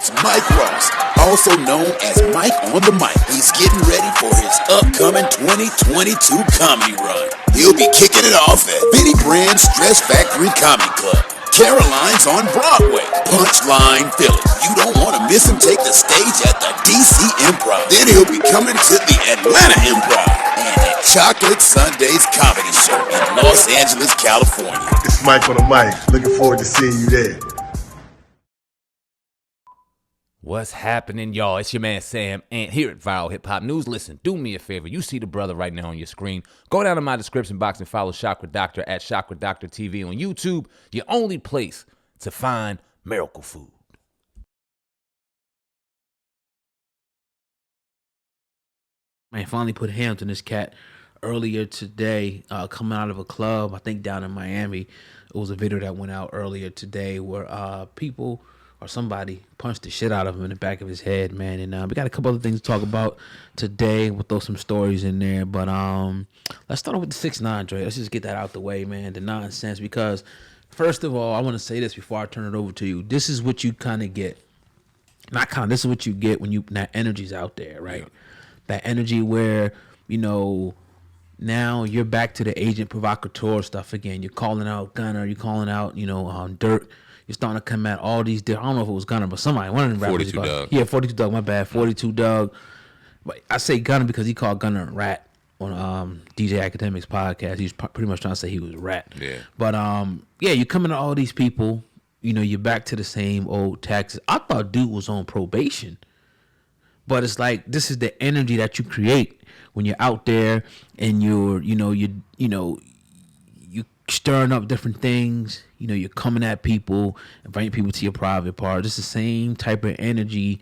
it's Mike Ross, also known as Mike on the Mic. He's getting ready for his upcoming 2022 comedy run. He'll be kicking it off at Benny Brand's Stress Factory Comedy Club, Caroline's on Broadway, Punchline Philly. You don't want to miss him take the stage at the DC Improv. Then he'll be coming to the Atlanta Improv and at Chocolate Sunday's Comedy Show in Los Angeles, California. It's Mike on the Mic. Looking forward to seeing you there. What's happening, y'all? It's your man Sam Ant here at Viral Hip Hop News. Listen, do me a favor. You see the brother right now on your screen. Go down to my description box and follow Chakra Doctor at Chakra Doctor TV on YouTube. Your only place to find miracle food. Man, finally put hands on this cat earlier today, coming out of a club, I think down in Miami. It was a video that went out earlier today where people or somebody punched the shit out of him in the back of his head, man. And we got a couple other things to talk about today. We'll throw some stories in there. But let's start off with the 6ix9ine, Dre. Let's just get that out the way, man, the nonsense. Because, first of all, I want to say this before I turn it over to you. This is what you kind of get. This is what you get when that energy's out there, right? Yeah. That energy where, now you're back to the agent provocateur stuff again. You're calling out Gunner. You're calling out, Dirt. You're starting to come at all these different, I don't know if it was Gunner, but somebody, one of them rappers. 42 Doug. Yeah, 42 Doug, my bad. 42 Doug. But I say Gunner because he called Gunner a rat on DJ Academic's podcast. He's pretty much trying to say he was a rat. Yeah. But, you're coming to all these people. You're back to the same old taxes. I thought dude was on probation. But it's like, this is the energy that you create when you're out there and you're stirring up different things. You're coming at people, inviting people to your private part. It's the same type of energy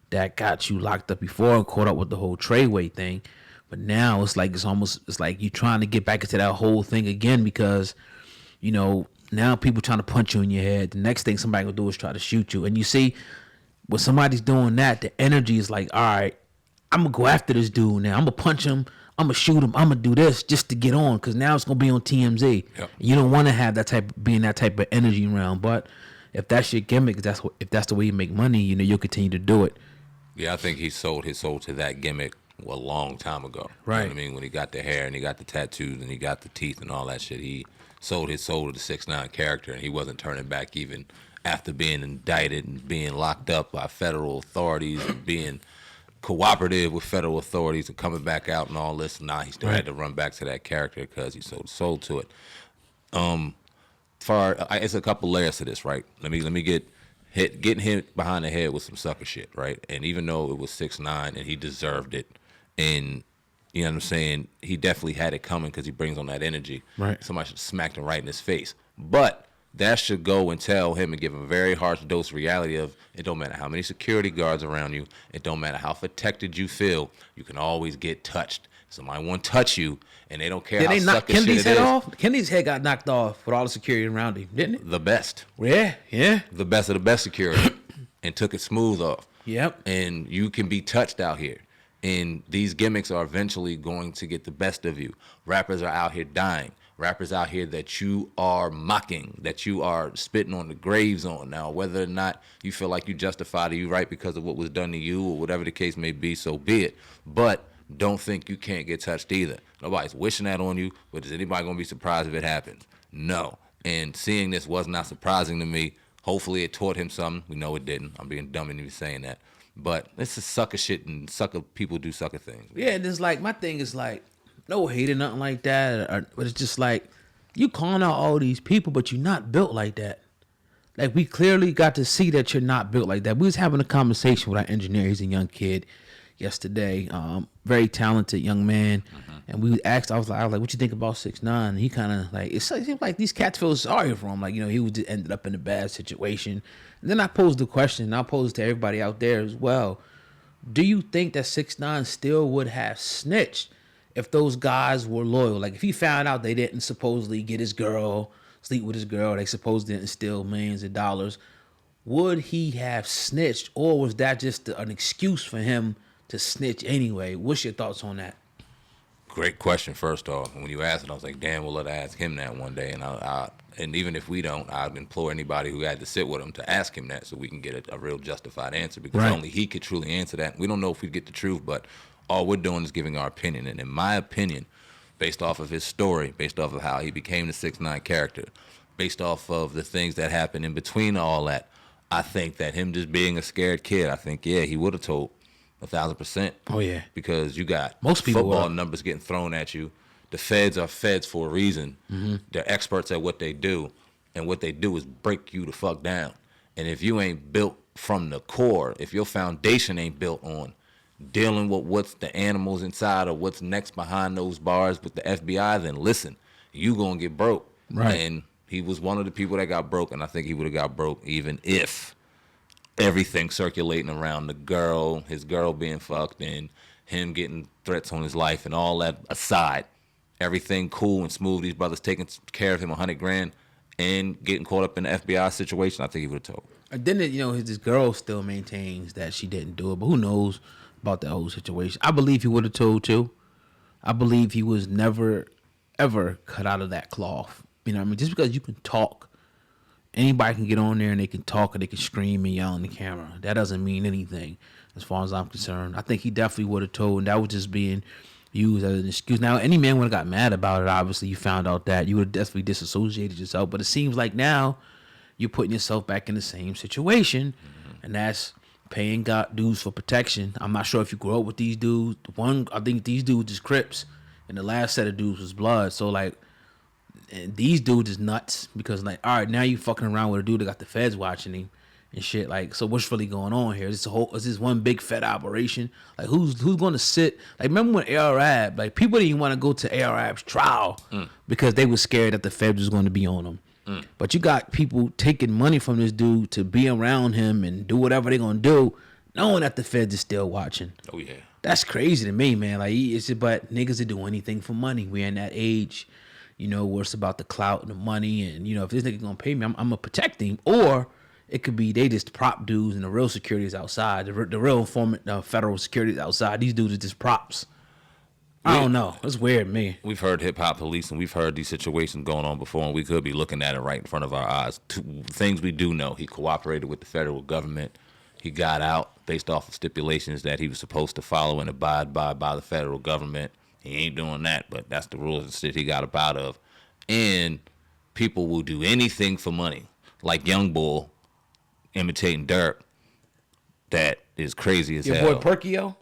that got you locked up before and caught up with the whole Treyway thing. But now it's like you're trying to get back into that whole thing again because, now people trying to punch you in your head. The next thing somebody gonna do is try to shoot you. And you see, when somebody's doing that, the energy is like, all right, I'm gonna go after this dude now. I'm gonna punch him. I'm gonna shoot him. I'm gonna do this just to get on, because now it's gonna be on TMZ. Yep. You don't want to have that type of energy around. But if that's your gimmick, if that's the way you make money, you'll continue to do it. Yeah, I think he sold his soul to that gimmick a long time ago. Right. You know what I mean? When he got the hair and he got the tattoos and he got the teeth and all that shit, he sold his soul to the 6ix9ine character, and he wasn't turning back even after being indicted and being locked up by federal authorities and being cooperative with federal authorities and coming back out and all this. Nah, he still had to run back to that character because he sold his soul to it. It's a couple layers to this, right? Let me getting hit behind the head with some sucker shit, right? And even though it was 6ix9ine and he deserved it, and you know what I'm saying, he definitely had it coming because he brings on that energy. Right. Somebody should smack him right in his face. But that should go and tell him and give him a very harsh dose of reality of, it don't matter how many security guards around you, it don't matter how protected you feel, you can always get touched. Somebody want to touch you, and they don't care how sucker shit it is. Kennedy's head got knocked off with all the security around him, didn't it? The best. Yeah. The best of the best security, and took it smooth off. Yep. And you can be touched out here. And these gimmicks are eventually going to get the best of you. Rappers are out here dying. Rappers out here that you are mocking, that you are spitting on the graves on. Now, whether or not you feel like you justified or you right because of what was done to you or whatever the case may be, so be it. But don't think you can't get touched either. Nobody's wishing that on you, but is anybody going to be surprised if it happens? No. And seeing this was not surprising to me. Hopefully it taught him something. We know it didn't. I'm being dumb in me saying that. But it's just sucker shit, and sucker people do sucker things. Yeah, and it's like, my thing is like, no hate or nothing like that, but it's just like, you calling out all these people, but you're not built like that. Like, we clearly got to see that you're not built like that. We was having a conversation with our engineer. He's a young kid yesterday, very talented young man. And we asked, I was like, what you think about 6ix9ine? And he kind of like, it seemed like these cats feel sorry for him. Like, he was just ended up in a bad situation. And then I posed the question, and I posed it to everybody out there as well. Do you think that 6ix9ine still would have snitched if those guys were loyal? Like, if he found out they didn't supposedly get his girl, sleep with his girl, they supposedly didn't steal millions of dollars, would he have snitched? Or was that just an excuse for him to snitch anyway? What's your thoughts on that? Great question, first off. When you asked it, I was like, damn, we'll let I ask him that one day. And And even if we don't, I'd implore anybody who had to sit with him to ask him that so we can get a real justified answer, because Right. only he could truly answer that. We don't know if we get the truth, but all we're doing is giving our opinion. And in my opinion, based off of his story, based off of how he became the 6ix9ine character, based off of the things that happened in between all that, I think that him just being a scared kid, I think, yeah, he would have told 1,000%. Oh, yeah. Because you got Most people football would've. numbers getting thrown at you. The feds are feds for a reason. They're experts at what they do, and what they do is break you the fuck down. And if you ain't built from the core, if your foundation ain't built on dealing with what's the animals inside or what's next behind those bars with the FBI, then listen, you gonna get broke. Right. And he was one of the people that got broke, and I think he would have got broke even if everything circulating around his girl being fucked, and him getting threats on his life and all that aside, everything cool and smooth, these brothers taking care of him $100,000 and getting caught up in the FBI situation, I think he would have told. And then his girl still maintains that she didn't do it, but who knows about that whole situation? I believe he would have told too. I believe he was never ever cut out of that cloth. You know what I mean? Just because you can talk, anybody can get on there and they can talk or they can scream and yell in the camera. That doesn't mean anything as far as I'm concerned. I think he definitely would have told, and that was just being used as an excuse. Now, any man would have got mad about it. Obviously, you found out that, you would have definitely disassociated yourself. But it seems like now you're putting yourself back in the same situation, and that's paying God dues for protection. I'm not sure if you grew up with these dudes. I think these dudes is Crips, and the last set of dudes was Blood. So like, and these dudes is nuts because like, all right, now you fucking around with a dude that got the feds watching him and shit. Like, so what's really going on here? Is this one big fed operation? Like, who's going to sit? Like, remember when Arab, like, people didn't even want to go to Arab's trial because they were scared that the feds was going to be on them. But you got people taking money from this dude to be around him and do whatever they're going to do, knowing that the feds is still watching. Oh, yeah. That's crazy to me, man. Like, it's just, but niggas will do anything for money. We're in that age, where it's about the clout and the money. And, if this nigga gonna pay me, I'm gonna protect him. Or it could be they just prop dudes and the real security is outside. The real informant, federal security is outside. These dudes are just props. I don't know. It's weird to me. We've heard hip-hop police, and we've heard these situations going on before, and we could be looking at it right in front of our eyes. Two things we do know: he cooperated with the federal government. He got out based off of stipulations that he was supposed to follow and abide by the federal government. He ain't doing that, but that's the rules and shit he got up out of. And people will do anything for money, like Young Bull imitating Dirk. That is crazy as hell. Your boy Perkio?